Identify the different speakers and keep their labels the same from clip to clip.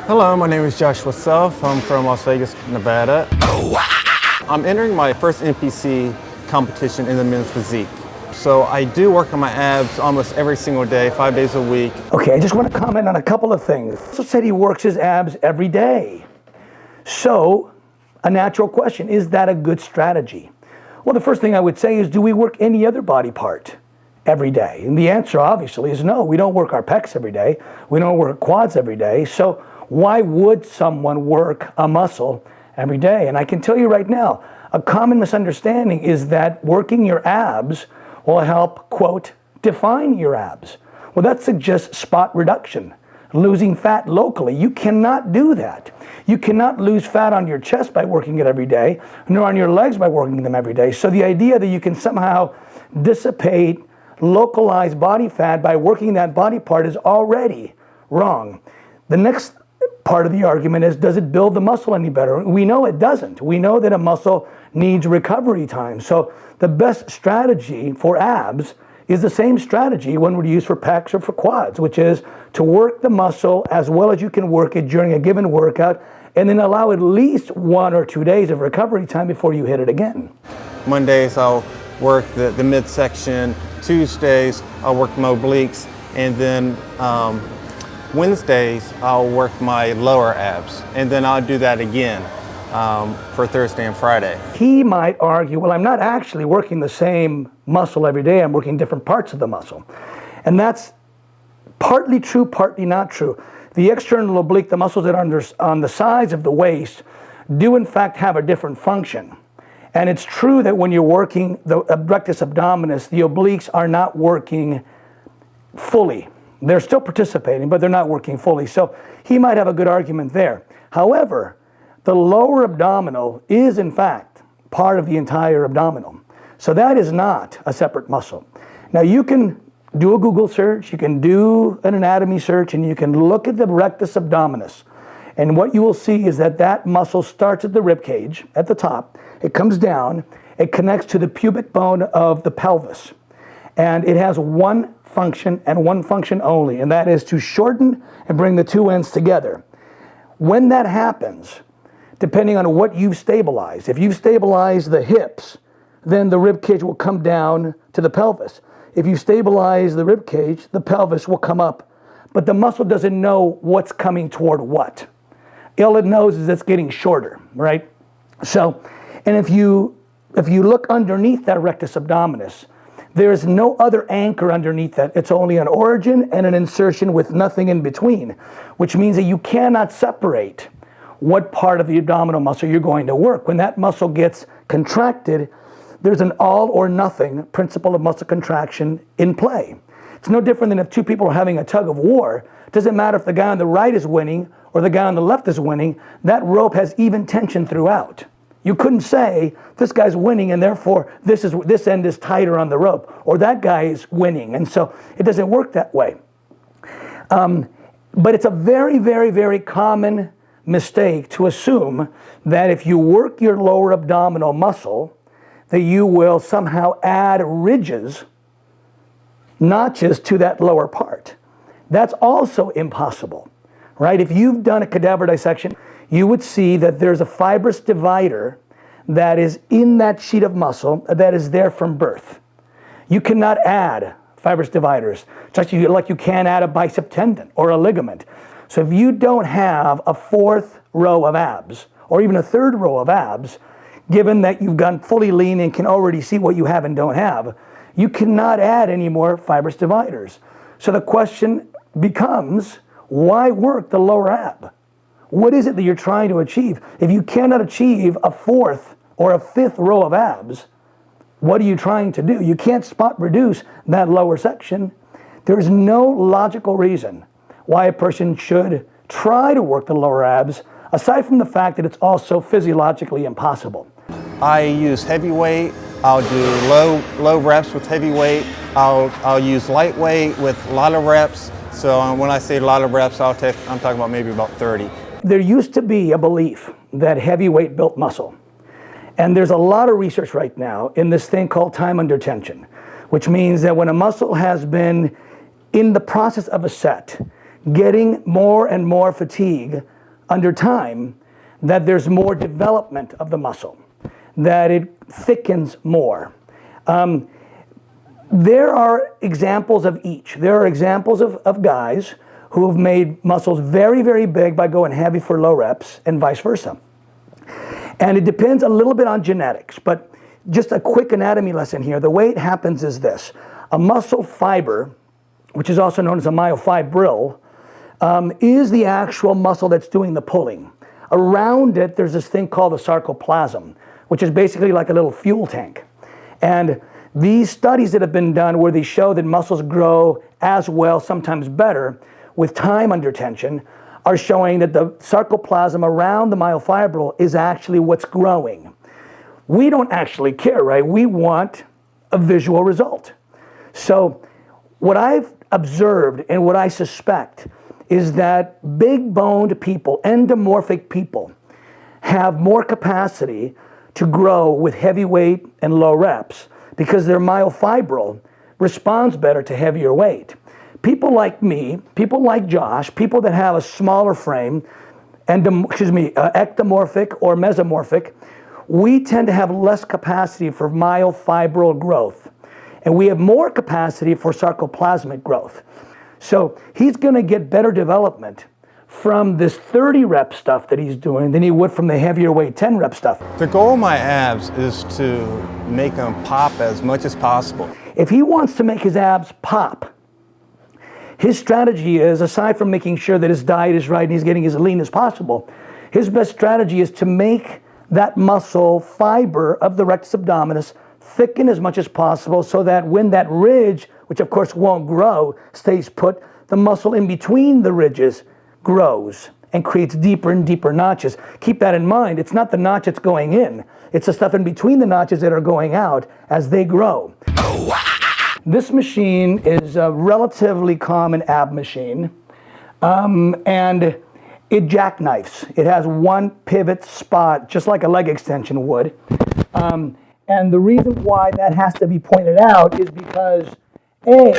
Speaker 1: Hello, my name is Joshua Self. I'm from Las Vegas, Nevada. I'm entering my first NPC competition in the men's physique. So I do work on my abs almost every single day, 5 days a week.
Speaker 2: Okay, I just want to comment on a couple of things. He said he works his abs every day. So, a natural question, is that a good strategy? Well, the first thing I would say is, do we work any other body part every day? And the answer obviously is no. We don't work our pecs every day. We don't work quads every day. So why would someone work a muscle every day? And I can tell you right now, a common misunderstanding is that working your abs will help, quote, define your abs. Well, that suggests spot reduction, losing fat locally. You cannot do that. You cannot lose fat on your chest by working it every day, nor on your legs by working them every day. So the idea that you can somehow dissipate localized body fat by working that body part is already wrong. The next part of the argument is, does it build the muscle any better? We know it doesn't. We know that a muscle needs recovery time. So the best strategy for abs is the same strategy one would use for pecs or for quads, which is to work the muscle as well as you can work it during a given workout, and then allow at least 1 or 2 days of recovery time before you hit it again.
Speaker 1: Mondays I'll work the midsection, Tuesdays I'll work my obliques, and then Wednesdays I'll work my lower abs, and then I'll do that again for Thursday and Friday.
Speaker 2: He might argue, well, I'm not actually working the same muscle every day, I'm working different parts of the muscle. And that's partly true, partly not true. The external oblique, the muscles that are on the sides of the waist, do in fact have a different function. And it's true that when you're working the rectus abdominis, the obliques are not working fully. They're still participating, but they're not working fully. So he might have a good argument there. However, the lower abdominal is in fact part of the entire abdominal. So that is not a separate muscle. Now you can do a Google search, you can do an anatomy search, and you can look at the rectus abdominis. And what you will see is that that muscle starts at the rib cage at the top, it comes down, it connects to the pubic bone of the pelvis. And it has one function and one function only, and that is to shorten and bring the two ends together. When that happens, depending on what you've stabilized, if you've stabilized the hips, then the rib cage will come down to the pelvis. If you stabilize the rib cage, the pelvis will come up, but the muscle doesn't know what's coming toward what. All it knows is it's getting shorter, right? So, and if you look underneath that rectus abdominis, there's no other anchor underneath that. It's only an origin and an insertion with nothing in between, which means that you cannot separate what part of the abdominal muscle you're going to work. When that muscle gets contracted, there's an all or nothing principle of muscle contraction in play. It's no different than if two people are having a tug of war. It doesn't matter if the guy on the right is winning or the guy on the left is winning, that rope has even tension throughout. You couldn't say, this guy's winning and therefore this end is tighter on the rope, or that guy is winning, and so it doesn't work that way. But it's a very, very, very common mistake to assume that if you work your lower abdominal muscle, that you will somehow add ridges, notches to that lower part. That's also impossible, right? If you've done a cadaver dissection, you would see that there's a fibrous divider that is in that sheet of muscle that is there from birth. You cannot add fibrous dividers, just like you can add a bicep tendon or a ligament. So if you don't have a fourth row of abs, or even a third row of abs, given that you've gone fully lean and can already see what you have and don't have, you cannot add any more fibrous dividers. So the question becomes, why work the lower ab? What is it that you're trying to achieve? If you cannot achieve a fourth or a fifth row of abs, what are you trying to do? You can't spot reduce that lower section. There is no logical reason why a person should try to work the lower abs, aside from the fact that it's also physiologically impossible.
Speaker 1: I use heavy weight, I'll do low reps with heavy weight, I'll use lightweight with a lot of reps. So when I say a lot of reps, I'm talking about maybe about 30.
Speaker 2: There used to be a belief that heavyweight built muscle. And there's a lot of research right now in this thing called time under tension, which means that when a muscle has been in the process of a set, getting more and more fatigue under time that there's more development of the muscle, that it thickens more. There are examples of each. There are examples of guys who have made muscles very, very big by going heavy for low reps and vice versa. And it depends a little bit on genetics, but just a quick anatomy lesson here. The way it happens is this. A muscle fiber, which is also known as a myofibril, is the actual muscle that's doing the pulling. Around it, there's this thing called the sarcoplasm, which is basically like a little fuel tank. And these studies that have been done where they show that muscles grow as well, sometimes better, with time under tension, are showing that the sarcoplasm around the myofibril is actually what's growing. We don't actually care, right? We want a visual result. So what I've observed and what I suspect is that big-boned people, endomorphic people, have more capacity to grow with heavy weight and low reps because their myofibril responds better to heavier weight. People like me, people like Josh, people that have a smaller frame, ectomorphic or mesomorphic, we tend to have less capacity for myofibril growth. And we have more capacity for sarcoplasmic growth. So he's going to get better development from this 30 rep stuff that he's doing than he would from the heavier weight 10 rep stuff.
Speaker 1: The goal of my abs is to make them pop as much as possible.
Speaker 2: If he wants to make his abs pop, his strategy is, aside from making sure that his diet is right and he's getting as lean as possible, his best strategy is to make that muscle fiber of the rectus abdominis thicken as much as possible so that when that ridge, which of course won't grow, stays put, the muscle in between the ridges grows and creates deeper and deeper notches. Keep that in mind. It's not the notch that's going in. It's the stuff in between the notches that are going out as they grow. This machine is a relatively common ab machine, and it jackknifes. It has one pivot spot, just like a leg extension would. And the reason why that has to be pointed out is because, A,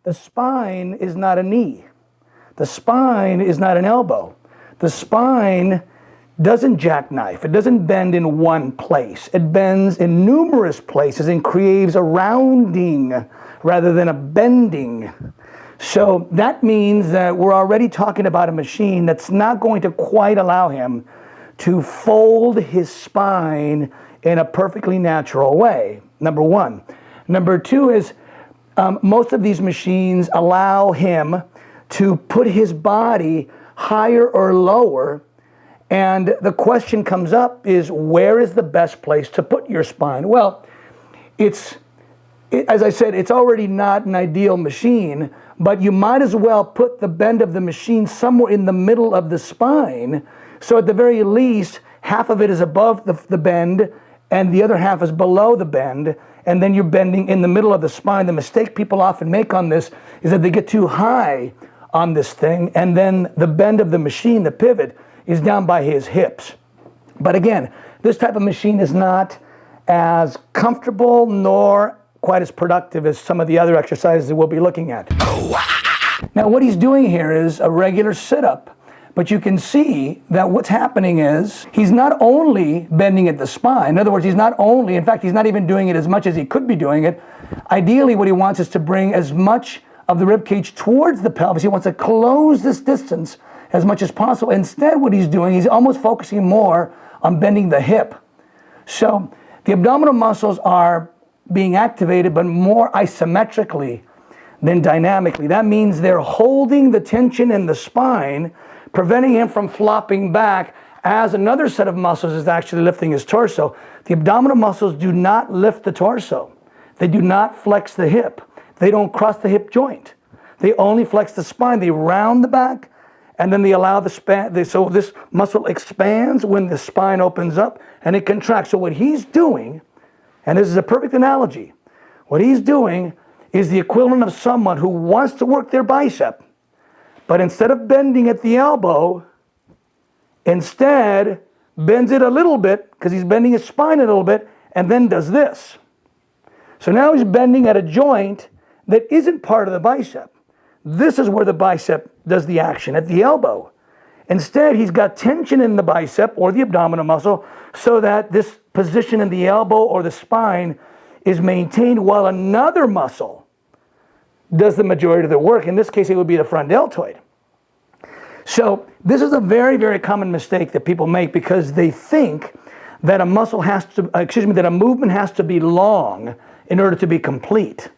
Speaker 2: the spine is not a knee. The spine is not an elbow. The spine doesn't jackknife. It doesn't bend in one place. It bends in numerous places and creates a rounding rather than a bending. So that means that we're already talking about a machine that's not going to quite allow him to fold his spine in a perfectly natural way, number one. Number two is most of these machines allow him to put his body higher or lower. And the question comes up is, where is the best place to put your spine? Well, as I said, it's already not an ideal machine, but you might as well put the bend of the machine somewhere in the middle of the spine. So at the very least, half of it is above the bend and the other half is below the bend. And then you're bending in the middle of the spine. The mistake people often make on this is that they get too high on this thing, and then the bend of the machine, the pivot, is down by his hips. But again, this type of machine is not as comfortable nor quite as productive as some of the other exercises that we'll be looking at. Now what he's doing here is a regular sit-up, but you can see that what's happening is he's not only bending at the spine. In other words, in fact, he's not even doing it as much as he could be doing it. Ideally, what he wants is to bring as much of the rib cage towards the pelvis. He wants to close this distance as much as possible. Instead, what he's doing, he's almost focusing more on bending the hip. So the abdominal muscles are being activated, but more isometrically than dynamically. That means they're holding the tension in the spine, preventing him from flopping back as another set of muscles is actually lifting his torso. The abdominal muscles do not lift the torso. They do not flex the hip. They don't cross the hip joint. They only flex the spine. They round the back, and then they allow the span. So this muscle expands when the spine opens up, and it contracts. So what he's doing, and this is a perfect analogy, what he's doing is the equivalent of someone who wants to work their bicep, but instead of bending at the elbow, instead bends it a little bit, because he's bending his spine a little bit, and then does this. So now he's bending at a joint that isn't part of the bicep. This is where the bicep does the action, at the elbow. Instead, he's got tension in the bicep or the abdominal muscle so that this position in the elbow or the spine is maintained while another muscle does the majority of the work. In this case, it would be the front deltoid. So this is a very, very common mistake that people make because they think that a muscle has to, that a movement has to be long in order to be complete.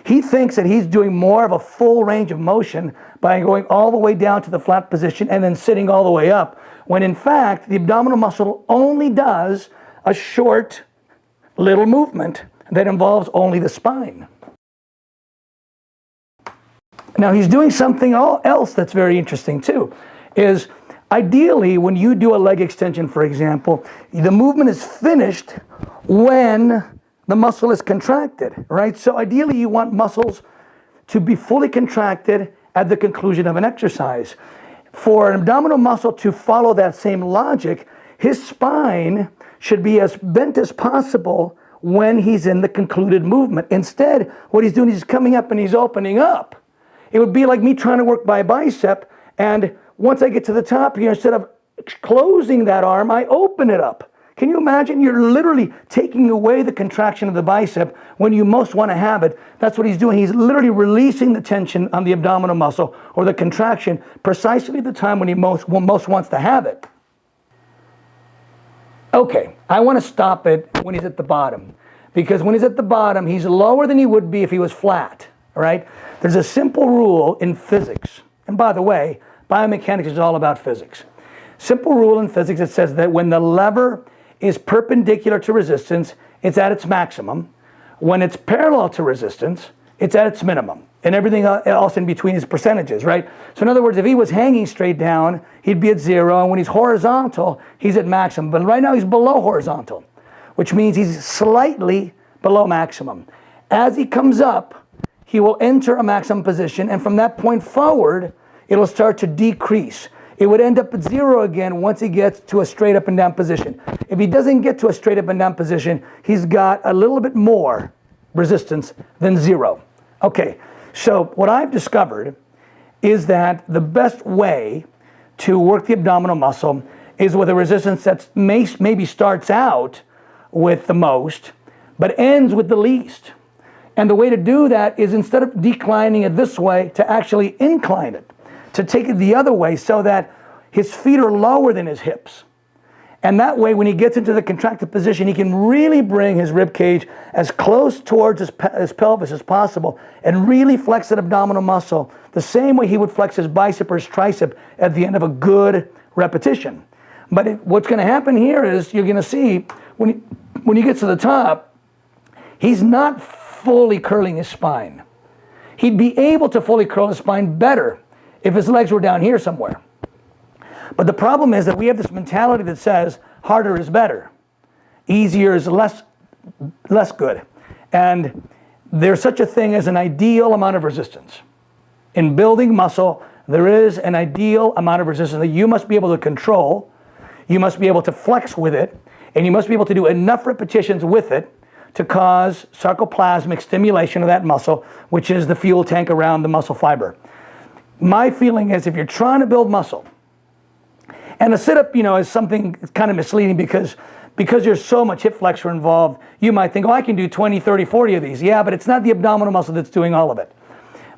Speaker 2: He thinks that he's doing more of a full range of motion by going all the way down to the flat position and then sitting all the way up, when in fact, the abdominal muscle only does a short little movement that involves only the spine. Now he's doing something else that's very interesting too, is ideally when you do a leg extension, for example, the movement is finished when the muscle is contracted, right? So ideally you want muscles to be fully contracted at the conclusion of an exercise. For an abdominal muscle to follow that same logic, his spine should be as bent as possible when he's in the concluded movement. Instead, what he's doing is he's coming up and he's opening up. It would be like me trying to work my bicep, and once I get to the top here, instead of closing that arm, I open it up. Can you imagine? You're literally taking away the contraction of the bicep when you most want to have it. That's what he's doing. He's literally releasing the tension on the abdominal muscle or the contraction precisely at the time when he most wants to have it. Okay, I want to stop it when he's at the bottom, because when he's at the bottom, he's lower than he would be if he was flat, all right? There's a simple rule in physics, and by the way, biomechanics is all about physics. Simple rule in physics that says that when the lever is perpendicular to resistance, it's at its maximum. When it's parallel to resistance, it's at its minimum. And everything else in between is percentages, right? So in other words, if he was hanging straight down, he'd be at 0, and when he's horizontal, he's at maximum. But right now he's below horizontal, which means he's slightly below maximum. As he comes up, he will enter a maximum position, and from that point forward, it'll start to decrease. It would end up at 0 again once he gets to a straight up and down position. If he doesn't get to a straight up and down position, he's got a little bit more resistance than 0. Okay, so what I've discovered is that the best way to work the abdominal muscle is with a resistance that maybe starts out with the most, but ends with the least. And the way to do that is, instead of declining it this way, to actually incline it, to take it the other way so that his feet are lower than his hips. And that way, when he gets into the contracted position, he can really bring his rib cage as close towards his pelvis as possible and really flex that abdominal muscle the same way he would flex his bicep or his tricep at the end of a good repetition. But what's going to happen here is, you're going to see when he gets to the top, he's not fully curling his spine. He'd be able to fully curl his spine better if his legs were down here somewhere. But the problem is that we have this mentality that says harder is better, easier is less good. And there's such a thing as an ideal amount of resistance. In building muscle, there is an ideal amount of resistance that you must be able to control, you must be able to flex with it, and you must be able to do enough repetitions with it to cause sarcoplasmic stimulation of that muscle, which is the fuel tank around the muscle fiber. My feeling is, if you're trying to build muscle, and a sit-up, is something kind of misleading because there's so much hip flexor involved, you might think, oh, I can do 20, 30, 40 of these. Yeah, but it's not the abdominal muscle that's doing all of it.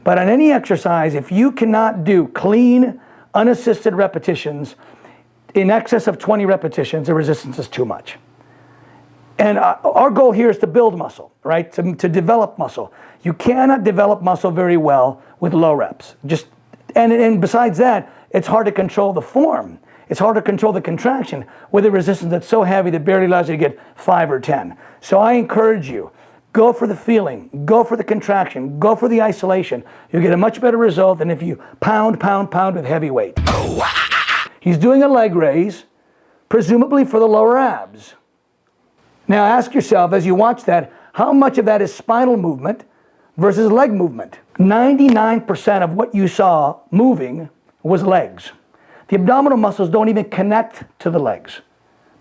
Speaker 2: But on any exercise, if you cannot do clean, unassisted repetitions in excess of 20 repetitions, the resistance is too much. And our goal here is to build muscle, right? To develop muscle. You cannot develop muscle very well with low reps. And besides that, it's hard to control the form. It's hard to control the contraction with a resistance that's so heavy that barely allows you to get 5 or 10. So I encourage you, go for the feeling, go for the contraction, go for the isolation. You'll get a much better result than if you pound with heavy weight. He's doing a leg raise, presumably for the lower abs. Now ask yourself, as you watch that, how much of that is spinal movement versus leg movement? 99% of what you saw moving was legs. The abdominal muscles don't even connect to the legs.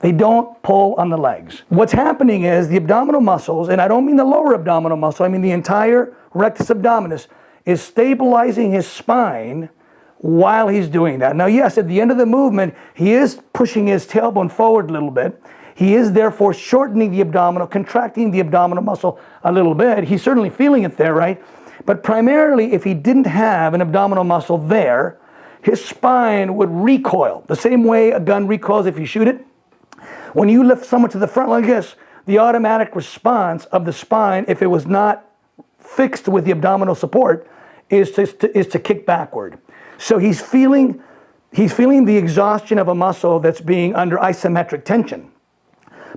Speaker 2: They don't pull on the legs. What's happening is the abdominal muscles, and I don't mean the lower abdominal muscle, I mean the entire rectus abdominis, is stabilizing his spine while he's doing that. Now, yes, at the end of the movement, he is pushing his tailbone forward a little bit. He is therefore shortening the abdominal, contracting the abdominal muscle a little bit. He's certainly feeling it there, right? But primarily, if he didn't have an abdominal muscle there, his spine would recoil the same way a gun recoils if you shoot it. When you lift someone to the front like this, the automatic response of the spine, if it was not fixed with the abdominal support, is to kick backward. So he's feeling the exhaustion of a muscle that's being under isometric tension.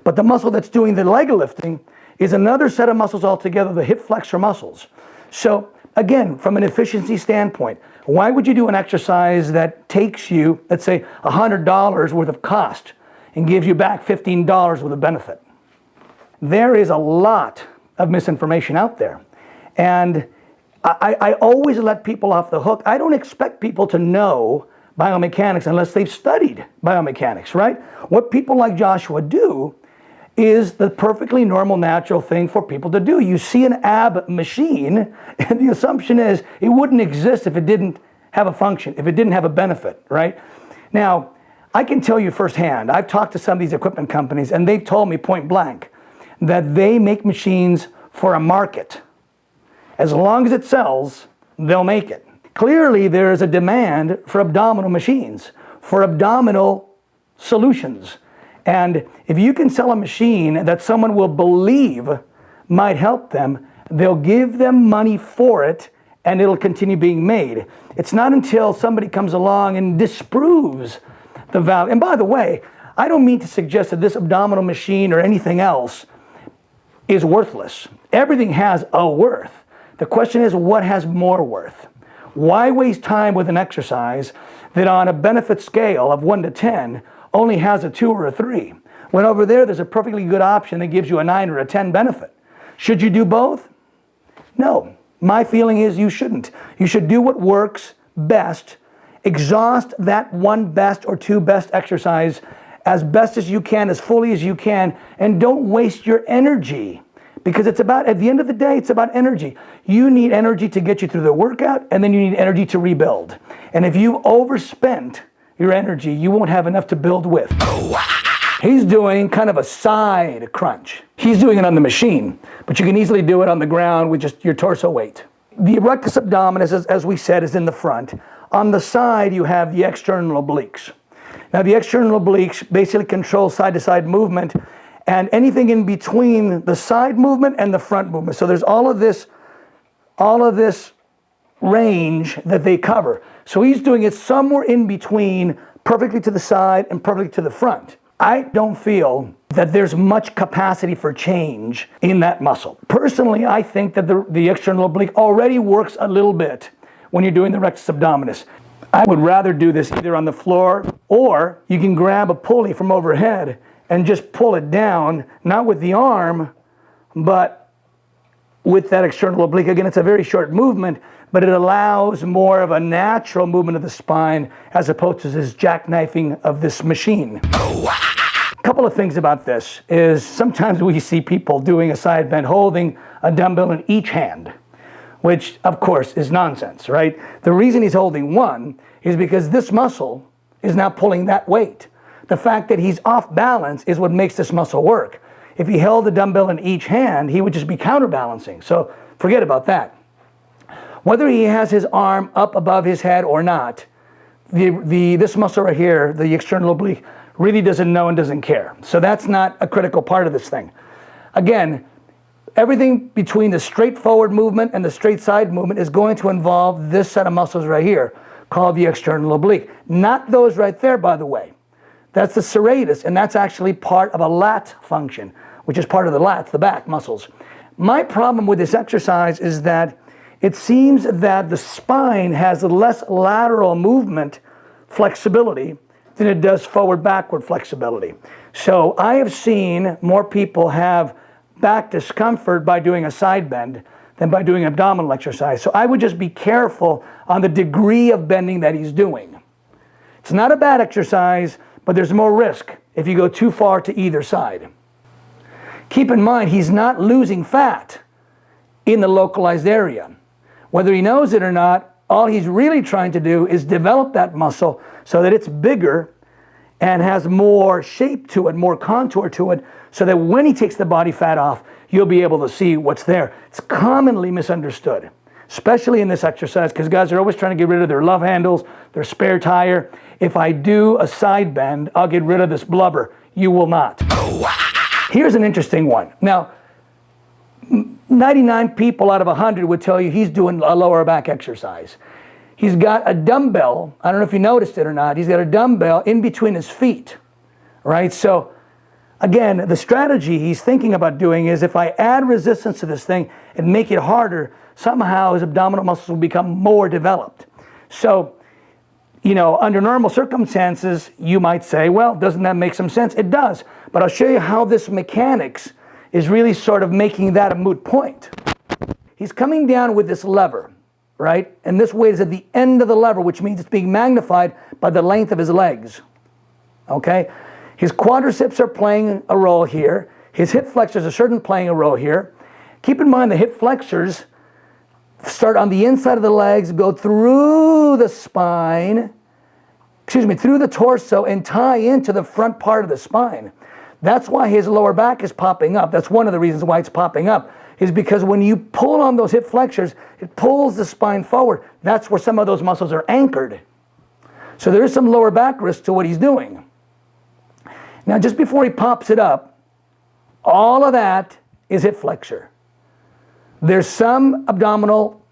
Speaker 2: But the muscle that's doing the leg lifting is another set of muscles altogether, the hip flexor muscles. So again, from an efficiency standpoint, why would you do an exercise that takes you, let's say, $100 worth of cost and gives you back $15 worth of benefit? There is a lot of misinformation out there. And I always let people off the hook. I don't expect people to know biomechanics unless they've studied biomechanics, right? What people like Joshua do is the perfectly normal, natural thing for people to do. You see an ab machine, and the assumption is it wouldn't exist if it didn't have a function, if it didn't have a benefit, right? Now, I can tell you firsthand, I've talked to some of these equipment companies, and they've told me point blank that they make machines for a market. As long as it sells, they'll make it. Clearly, there is a demand for abdominal machines, for abdominal solutions. And if you can sell a machine that someone will believe might help them, they'll give them money for it, and it'll continue being made. It's not until somebody comes along and disproves the value. And by the way, I don't mean to suggest that this abdominal machine or anything else is worthless. Everything has a worth. The question is, what has more worth? Why waste time with an exercise that on a benefit scale of 1 to 10 only has a 2 or a 3, when over there's a perfectly good option that gives you a 9 or a 10 benefit? Should you do both? No. My feeling is you shouldn't. You should do what works best, exhaust that 1 best or 2 best exercise as best as you can, as fully as you can, and don't waste your energy. Because it's about, at the end of the day, it's about energy. You need energy to get you through the workout, and then you need energy to rebuild. And if you overspent your energy, you won't have enough to build with. He's doing kind of a side crunch. He's doing it on the machine, but you can easily do it on the ground with just your torso weight. The rectus abdominis, as we said, is in the front. On the side, you have the external obliques. Now, the external obliques basically control side-to-side movement and anything in between the side movement and the front movement. So there's all of this range that they cover. So he's doing it somewhere in between, perfectly to the side and perfectly to the front. I don't feel that there's much capacity for change in that muscle. Personally, I think that the external oblique already works a little bit when you're doing the rectus abdominis. I would rather do this either on the floor, or you can grab a pulley from overhead and just pull it down, not with the arm, but with that external oblique. Again, it's a very short movement, but it allows more of a natural movement of the spine as opposed to this jackknifing of this machine. A couple of things about this is sometimes we see people doing a side bend holding a dumbbell in each hand, which of course is nonsense, right? The reason he's holding one is because this muscle is now pulling that weight. The fact that he's off balance is what makes this muscle work. If he held the dumbbell in each hand, he would just be counterbalancing. So forget about that. Whether he has his arm up above his head or not, this muscle right here, the external oblique, really doesn't know and doesn't care. So that's not a critical part of this thing. Again, everything between the straight forward movement and the straight side movement is going to involve this set of muscles right here, called the external oblique. Not those right there, by the way. That's the serratus, and that's actually part of a lat function, which is part of the lats, the back muscles. My problem with this exercise is that it seems that the spine has less lateral movement flexibility than it does forward-backward flexibility. So I have seen more people have back discomfort by doing a side bend than by doing abdominal exercise. So I would just be careful on the degree of bending that he's doing. It's not a bad exercise, but there's more risk if you go too far to either side. Keep in mind, he's not losing fat in the localized area. Whether he knows it or not, All he's really trying to do is develop that muscle so that it's bigger and has more shape to it, more contour to it, so that when he takes the body fat off, you'll be able to see what's there. It's commonly misunderstood, especially in this exercise, because guys are always trying to get rid of their love handles, their spare tire. If I do a side bend, I'll get rid of this blubber. You will not. Here's an interesting one. Now, 99 people out of 100 would tell you he's doing a lower back exercise. He's got a dumbbell. I don't know if you noticed it or not. He's got a dumbbell in between his feet, right? So again, the strategy he's thinking about doing is if I add resistance to this thing and make it harder, somehow his abdominal muscles will become more developed. So, under normal circumstances, you might say, well, doesn't that make some sense? It does. But I'll show you how this mechanics is really sort of making that a moot point. He's coming down with this lever, right? And this weight is at the end of the lever, which means it's being magnified by the length of his legs, okay? His quadriceps are playing a role here. His hip flexors are certainly playing a role here. Keep in mind the hip flexors start on the inside of the legs, go through the spine, through the torso and tie into the front part of the spine. That's why his lower back is popping up. That's one of the reasons why it's popping up, is because when you pull on those hip flexors, it pulls the spine forward. That's where some of those muscles are anchored. So there is some lower back risk to what he's doing. Now, just before he pops it up, all of that is hip flexor. There's some abdominal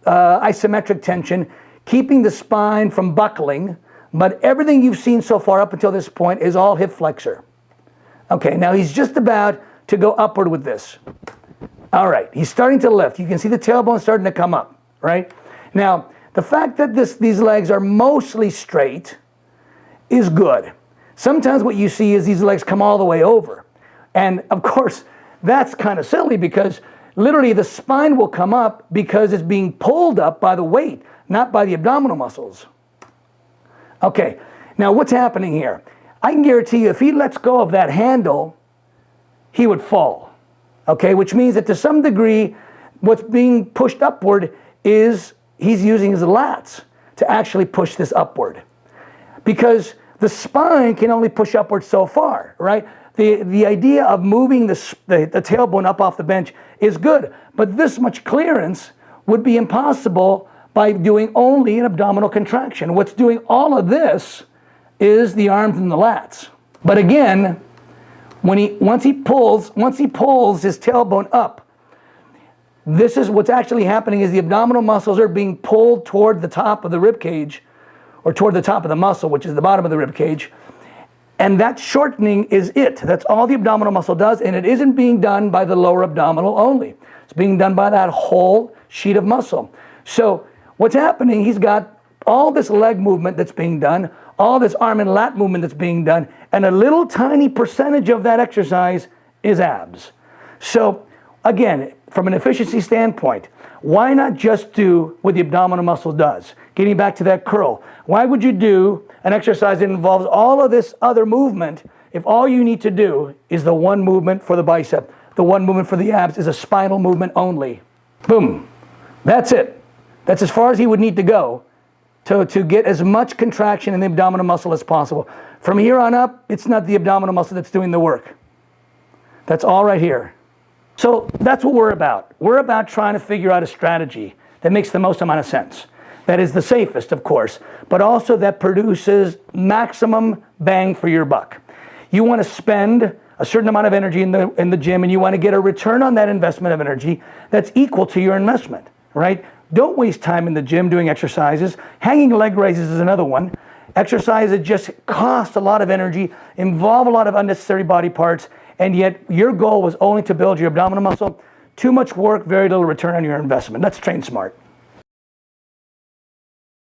Speaker 2: isometric tension keeping the spine from buckling, but everything you've seen so far up until this point is all hip flexor. Okay, now he's just about to go upward with this. All right, he's starting to lift. You can see the tailbone starting to come up, right? Now, the fact that these legs are mostly straight is good. Sometimes what you see is these legs come all the way over. And of course, that's kind of silly because literally the spine will come up because it's being pulled up by the weight, not by the abdominal muscles. Okay, now what's happening here? I can guarantee you if he lets go of that handle, he would fall. Okay, which means that to some degree, what's being pushed upward is he's using his lats to actually push this upward. Because the spine can only push upward so far, right? The idea of moving the tailbone up off the bench is good, but this much clearance would be impossible by doing only an abdominal contraction. What's doing all of this is the arms and the lats. But again, once he pulls his tailbone up, this is what's actually happening is the abdominal muscles are being pulled toward the top of the rib cage, or toward the top of the muscle, which is the bottom of the rib cage. And that shortening is it. That's all the abdominal muscle does, and it isn't being done by the lower abdominal only. It's being done by that whole sheet of muscle. So what's happening, he's got all this leg movement that's being done, all this arm and lat movement that's being done, and a little tiny percentage of that exercise is abs. So again, from an efficiency standpoint, why not just do what the abdominal muscle does? Getting back to that curl. Why would you do an exercise that involves all of this other movement if all you need to do is the one movement for the bicep, the one movement for the abs is a spinal movement only? Boom. That's it. That's as far as he would need to go to get as much contraction in the abdominal muscle as possible. From here on up, it's not the abdominal muscle that's doing the work. That's all right here. So that's what we're about. We're about trying to figure out a strategy that makes the most amount of sense. That is the safest, of course, but also that produces maximum bang for your buck. You want to spend a certain amount of energy in the gym, and you want to get a return on that investment of energy that's equal to your investment, right? Don't waste time in the gym doing exercises. Hanging leg raises is another one. Exercises that just cost a lot of energy, involve a lot of unnecessary body parts, and yet your goal was only to build your abdominal muscle. Too much work, very little return on your investment. Let's train smart.